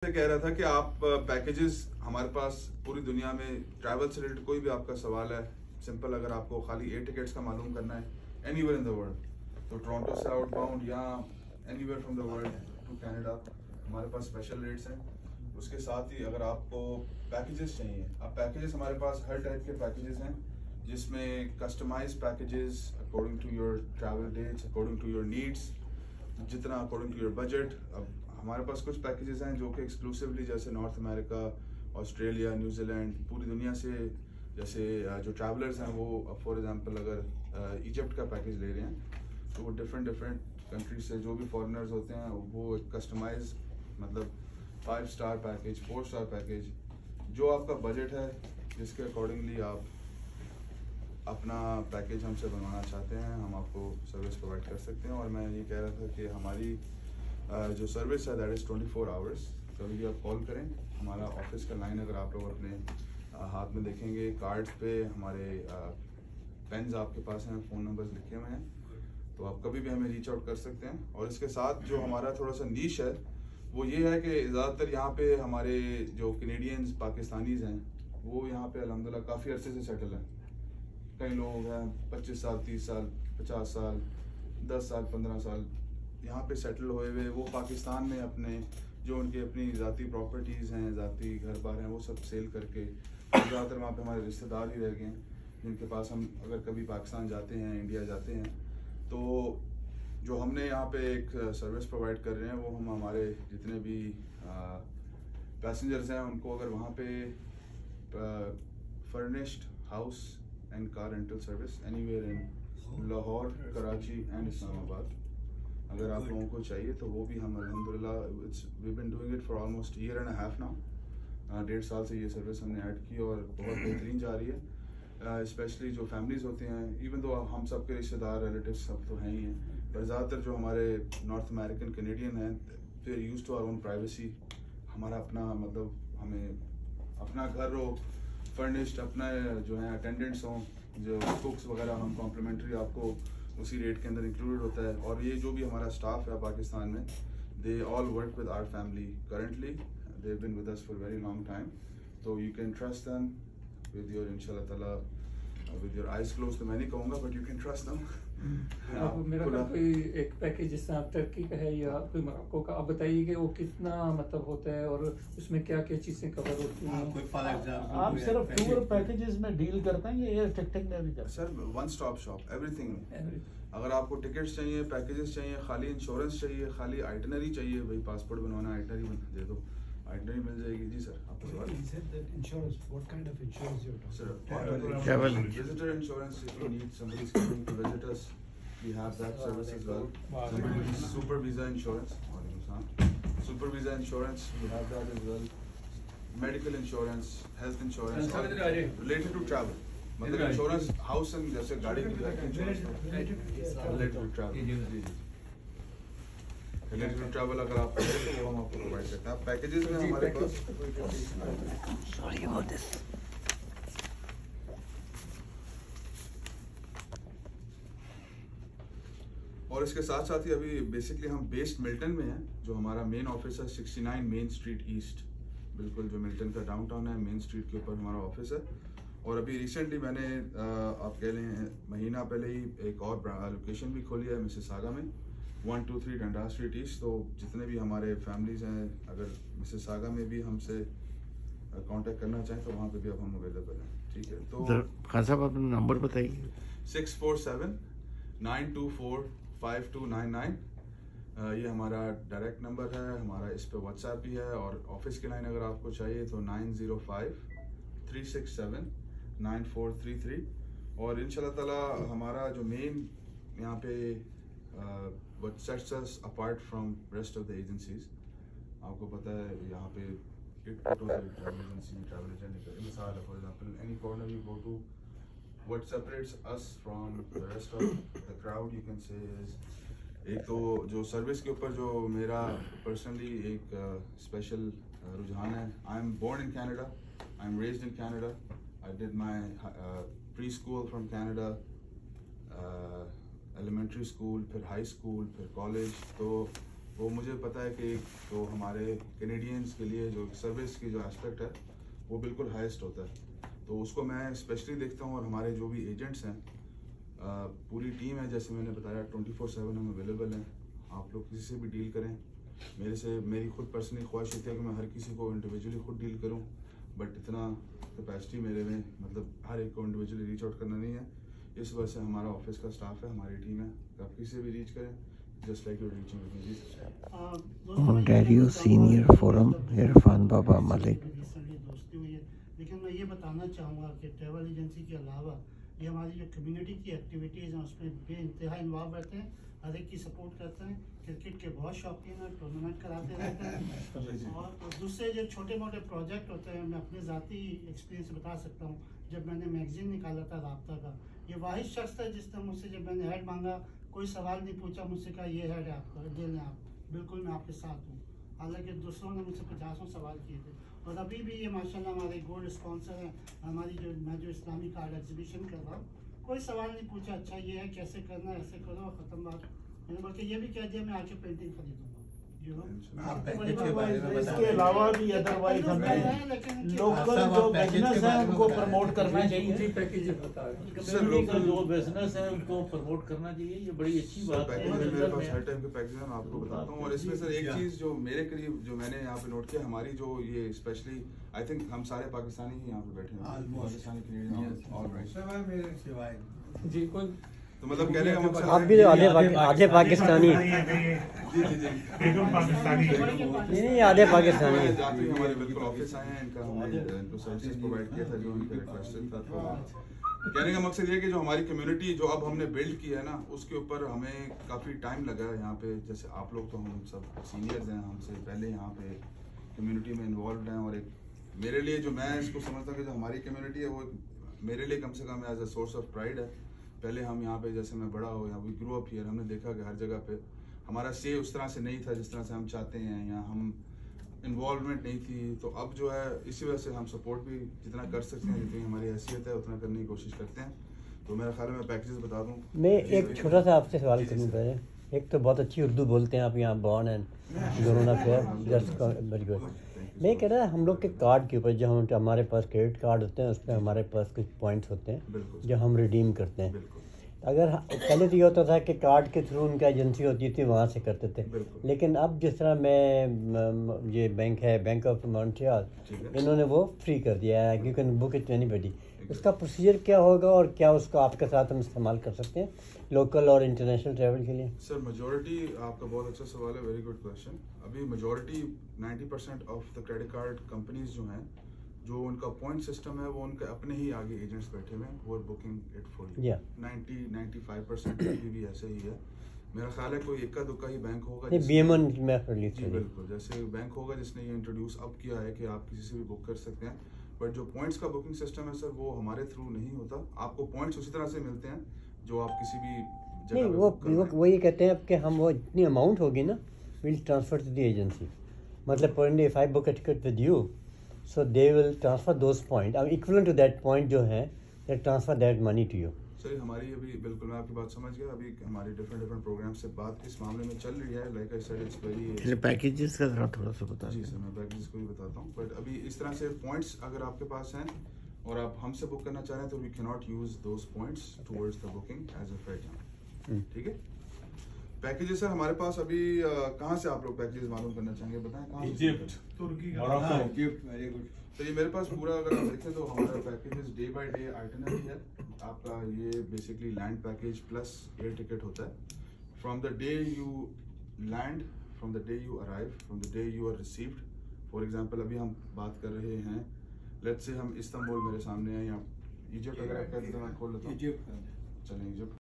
से कह रहा था कि आप पैकेजेस हमारे पास पूरी दुनिया में ट्रैवल से रिलेटेड कोई भी आपका सवाल है, सिंपल, अगर आपको खाली एयर टिकट्स का मालूम करना है एनीवेयर इन द वर्ल्ड, तो टोरंटो से आउटबाउंड या anywhere from the world to Canada, हमारे पास स्पेशल रेट्स हैं। उसके साथ ही अगर आपको पैकेजेस चाहिए, अब पैकेजेस हमारे पास हर टाइप के पैकेजेस हैं, जिसमें customise packages according to your travel dates, according to your needs, जितना अकॉर्डिंग टू योर बजट। अब हमारे पास कुछ पैकेजेस हैं जो कि एक्सक्लूसिवली जैसे नॉर्थ अमेरिका, ऑस्ट्रेलिया, न्यूजीलैंड, पूरी दुनिया से जैसे जो ट्रैवलर्स हैं वो फॉर एग्जांपल अगर इजिप्ट का पैकेज ले रहे हैं तो वो डिफरेंट कंट्रीज से जो भी फॉरेनर्स होते हैं वो एक कस्टमाइज मतलब 5 स्टार पैकेज, 4 स्टार पैकेज, जो आपका बजट है जिसके अकॉर्डिंगली आप अपना पैकेज हमसे बनवाना चाहते हैं, हम आपको सर्विस प्रोवाइड कर सकते हैं। और मैं ये कह रहा था कि हमारी जो सर्विस है दैट इज़ 24 आवर्स। कभी भी आप कॉल करें, हमारा ऑफिस का लाइन अगर आप लोग अपने हाथ में देखेंगे, कार्ड्स पे हमारे पेन्स आपके पास हैं, फ़ोन नंबर्स लिखे हुए हैं, तो आप कभी भी हमें रीच आउट कर सकते हैं। और इसके साथ जो हमारा थोड़ा सा नीश है वो ये है कि ज़्यादातर यहाँ पे हमारे जो कैनेडियंस, पाकिस्तानीज़ हैं वो यहाँ पे अल्हम्दुलिल्लाह काफ़ी अरसे से सेटल हैं। कई लोग हैं 25 साल, 30 साल, 50 साल, 10 साल, 15 साल यहाँ पे सेटल हुए हुए, वो पाकिस्तान में अपने जो उनकी अपनी ज़ाती प्रॉपर्टीज़ हैं, ज़ाती घर बार हैं, वो सब सेल करके ज़्यादातर वहाँ पे हमारे रिश्तेदार ही रह गए हैं, जिनके पास हम अगर कभी पाकिस्तान जाते हैं, इंडिया जाते हैं, तो जो हमने यहाँ पे एक सर्विस प्रोवाइड कर रहे हैं वो हम हमारे जितने भी पैसेंजर्स हैं उनको अगर वहाँ पे furnished house and car rental service anywhere in Lahore, Karachi and Islamabad अगर आप लोगों को चाहिए तो वो भी हम अल्हम्दुलिल्लाह it's we been doing it for almost year and half now, 1.5 साल से ये सर्विस हमने ऐड की और बहुत बेहतरीन जा रही है। स्पेशली जो फैमिलीज़ होते हैं, इवन दो हम सब के रिश्तेदार, रिलेटिव्स सब तो हैं ही हैं, पर ज़्यादातर जो हमारे नॉर्थ अमेरिकन कैनेडियन हैं they are used to our own privacy. हमारा अपना मतलब हमें अपना घर हो फर्निश्ड, अपना जो है अटेंडेंट्स हों, जो कुक्स वगैरह हम कॉम्प्लीमेंट्री आपको उसी रेट के अंदर इंक्लूडेड होता है। और ये जो भी हमारा स्टाफ है पाकिस्तान में, they all work with our family currently, they have been with us for very long time, तो you can trust them with your इंशाल्लाह ताला विद योर आइज क्लोज, तो मैं नहीं कहूँगा but you can trust them. अब मेरा कोई एक पैकेज जिस तरह टर्की का है या कोई मोरक्को का, आप बताइए कि वो कितना मतलब होता है और उसमें क्या क्या चीजें कवर होती हैं। आप सिर्फ टूर पैकेजेस में डील करते हैं या एयर टिकटिंग में भी करते हैं? Sir one stop shop, everything. अगर आपको टिकट्स चाहिए, पैकेजेस चाहिए, खाली इंश्योरेंस चाहिए, खाली आइटनरी चाहिए, भाई पासपोर्ट बनवाना आइटनरी बना दे दो, आइटनरी मिल जाएगी। जी सर, आपको सवाल? Travel Visitor insurance, if you need, somebody's coming to visit us, we have that service as well. Somebody needs super visa insurance, super visa insurance, we have that as well. Medical insurance, health insurance, related to travel. मतलब insurance house and जैसे गाड़ी की insurance related to travel, related to travel अगर आप करें तो वो हम आपको प्रोवाइड करते हैं। पैकेजेस में हमारे पास Sorry about this. और इसके साथ साथ ही अभी बेसिकली हम बेस्ड मिल्टन में हैं, जो हमारा मेन ऑफिस है 69 मेन स्ट्रीट ईस्ट, बिल्कुल जो मिल्टन का डाउनटाउन है, मेन स्ट्रीट के ऊपर हमारा ऑफिस है। और अभी रिसेंटली मैंने आप कह लें महीना पहले ही एक और लोकेशन भी खोली है मिसिसागा में, 123 डंडास स्ट्रीट ईस्ट। तो जितने भी हमारे फैमिलीज हैं अगर मिसिसागा में भी हमसे कांटेक्ट करना चाहें तो वहाँ पे भी अब हम अवेलेबल हैं। ठीक है, तो खान साहब अपना नंबर बताइए। 647-924-5299 ये हमारा डायरेक्ट नंबर है, हमारा इस पे व्हाट्सएप भी है। और ऑफिस की लाइन अगर आपको चाहिए तो 905-367-9433। और इंशाल्लाह ताला हमारा जो मेन यहाँ पे what sets us apart from rest of the agencies, आपको पता है यहाँ पे travel agency, travel agent, मिसाल for example any corner you go to, what separates us from the rest of the crowd you can say is, एक तो जो service के ऊपर जो मेरा पर्सनली एक स्पेशल रुझान है। I am born in Canada, I am raised in Canada, I did my pre school from Canada, elementary school, फिर हाई स्कूल, फिर कॉलेज। तो वो मुझे पता है कि तो हमारे कैनेडियंस के लिए जो सर्विस की जो एस्पेक्ट है वो बिल्कुल हाईएस्ट होता है, तो उसको मैं स्पेशली देखता हूँ। और हमारे जो भी एजेंट्स हैं, पूरी टीम है, जैसे मैंने बताया 24/7 हम अवेलेबल हैं। आप लोग किसी से भी डील करें, मेरी खुद पर्सनली ख्वाहिश होती है कि मैं हर किसी को इंडिविजुअली खुद डील करूं, बट इतना कैपेसिटी मेरे में मतलब हर एक को इंडिविजुअली रीच आउट करना नहीं है। इस वजह से हमारा ऑफिस का स्टाफ है, हमारी टीम है, आप किसी से भी रीच करें, just like you're reaching with me. Ontario Senior Forum, Irfan Baba Malik. दोस्ती हुई है, लेकिन मैं ये बताना चाहूँगा कि ट्रैवल एजेंसी के अलावा ये हमारी जो कम्युनिटी की एक्टिविटीज़ हैं उसमें बेइंतहा इन्वॉल्व रहते हैं, हर एक की सपोर्ट करते हैं। क्रिकेट के बहुत शौकीन हैं, टूर्नामेंट कराते रहते हैं। और दूसरे जो छोटे मोटे प्रोजेक्ट होते हैं, मैं अपने ज़ाती एक्सपीरियंस से बता सकता हूँ। जब मैंने मैगजीन निकाला था राब्ता का, ये वाहिद शख्स था जिसने मुझसे, जब मैंने ऐड मांगा, कोई सवाल नहीं पूछा, मुझसे कहा ये ऐड है आपका, ले लें आप, बिल्कुल मैं आपके साथ हूँ। हालांकि दूसरों ने मुझसे 50 सवाल किए थे। और अभी भी ये माशाल्लाह हमारे गोल्ड स्पॉन्सर हैं। हमारी मैं जो इस्लामी कार्ड एग्जीबिशन कर रहा हूँ, कोई सवाल नहीं पूछा, अच्छा ये है, कैसे करना है, ऐसे करो, ख़त्म बात। मैंने बल्कि ये भी कह दिया मैं आके पेंटिंग खरीदूंगा। इसके अलावा भी अदरवाइज हमें लोकल जो बिजनेस है उनको प्रमोट करना चाहिए। कम्युनिटी का जो बिजनेस है उनको प्रमोट करना चाहिए, ये बड़ी अच्छी बात है। मेरे पास हर टाइम के पैकेज है, मैं आपको बताता हूँ। और इसमें सर एक चीज़ जो मेरे करीब जो मैंने यहाँ पे नोट किया, हमारी जो ये स्पेशली आई थिंक हम सारे पाकिस्तानी ही यहाँ पे बैठे हैं, पाकिस्तानी कैनेडियन जी। कोई तो मतलब कहने का मकसद आप भी तो आधे पाकिस्तानी नहीं, आधे पाकिस्तानी है। जाते ही हमारे बिल्कुल ऑफिस आए हैं, इनका हमने इनको सर्विसेज प्रोवाइड किया था जो उनके रिक्वेस्टेड था। तो कहने का मकसद ये है कि जो हमारी कम्युनिटी जो अब हमने बिल्ड की है ना, उसके ऊपर हमें काफ़ी टाइम लगा है यहाँ पे। जैसे आप लोग तो हम सब सीनियर्स हैं, हमसे पहले यहाँ पे कम्युनिटी में इन्वॉल्व हैं। और एक मेरे लिए जो मैं इसको समझता हूँ कि जो हमारी कम्युनिटी है वो मेरे लिए कम से कम as a source of pride है। पहले हम यहाँ पे जैसे मैं बड़ा हो या वी ग्रो अप हियर, हमने देखा कि हर जगह पे हमारा से उस तरह से नहीं था जिस तरह से हम चाहते हैं, या हम इन्वॉल्वमेंट नहीं थी। तो अब जो है इसी वजह से हम सपोर्ट भी जितना कर सकते हैं, जितनी हमारी हैसियत है उतना करने की कोशिश करते हैं। तो मेरा ख्याल है मैं पैकेजेस बता दूँ। मैं एक छोटा सा आपसे सवाल करूँ पहले। एक तो बहुत अच्छी उर्दू बोलते हैं आप, यहाँ बॉर्न एंड ग्रोन अप है, जस्ट वेरी गुड। मैं कह रहा हम लोग के कार्ड के ऊपर जो हमारे पास क्रेडिट कार्ड होते हैं, उस पर हमारे पास कुछ पॉइंट्स होते हैं जो हम रिडीम करते हैं। अगर पहले तो ये होता था कि कार्ड के थ्रू उनकी एजेंसी होती थी, वहाँ से करते थे। लेकिन अब जिस तरह मैं ये बैंक है, बैंक ऑफ मॉन्ट्रियल, इन्होंने वो फ्री कर दिया है, you can book it anybody. उसका प्रोसीजर क्या होगा और क्या उसको आपके साथ हम इस्तेमाल कर सकते हैं लोकल और इंटरनेशनल ट्रैवल के लिए? सर मेजॉरिटी, आपका बहुत अच्छा सवाल है, वेरी गुड क्वेश्चन। अभी majority 90% of the credit card companies जो हैं, जो उनका पॉइंट सिस्टम है, वो उनके अपने ही आगे एजेंट्स बैठे हुए हैं, वो बुकिंग इट फुल 90-95% भी ऐसे ही है। मेरा ख्याल है कोई इक्का दुक्का ही बैंक होगा बिल्कुल, जैसे बैंक होगा जिसने ये इंट्रोड्यूस अब किया है कि आप किसी से भी बुक कर सकते हैं। बट जो पॉइंट्स का बुकिंग सिस्टम है सर, वो हमारे थ्रू नहीं होता। आपको पॉइंट्स उसी तरह से मिलते हैं जो आप किसी भी नहीं, वो ये कहते हैं कि हम वो इतनी अमाउंट होगी ना, will transfer to the agency. मतलब point if I book a ticket with you, so they will transfer those point, अब इक्वलेंट टू दैट पॉइंट जो है, they transfer that money to you. Sir हमारी अभी बिल्कुल, मैं आपकी बात समझ गया। अभी हमारी डिफरेंट प्रोग्राम से बात इस मामले में चल रही है। Like I said, it's very packages का जरा थोड़ा सा बता। जी सर, मैं पैकेजेस को भी बताता हूँ। बट अभी इस तरह से पॉइंट्स अगर आपके पास हैं और आप हमसे बुक करना चाह रहे हैं, तो we can not use those points towards the booking as a fare. ठीक है। पैकेजेस सर हमारे पास अभी कहाँ से आप लोग पैकेजेस मालूम करना चाहेंगे, बताएं कहाँ? इजिप्ट, तुर्की, वेरी गुड। तो ये मेरे पास पूरा अगर आप देखें तो हमारा packages day by day itinerary है। आपका ये basically land package plus air ticket होता है। From the day you land, from the day you arrive, from the day you are received. For example अभी हम बात कर रहे हैं, लेट्स से हम इस्तांबुल मेरे सामने है, या इजिप्ट अगर आप कहते हैं तो मैं खोल लेता हूँ। चलें इजिप्ट।